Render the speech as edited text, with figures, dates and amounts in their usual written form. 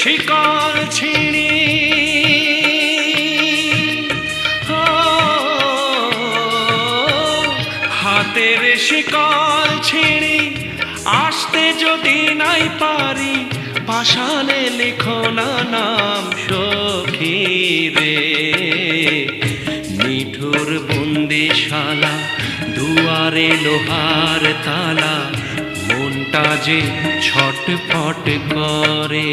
শিকল ছিঁড়ি হাতের শিকল ছিঁড়ি আসতে যদি নাই পারি পাষাণে লিখো না নাম সখী রে নিঠুর বন্দিশালা দুয়ারে লোহার তালা মনটা যে ছটফট করে।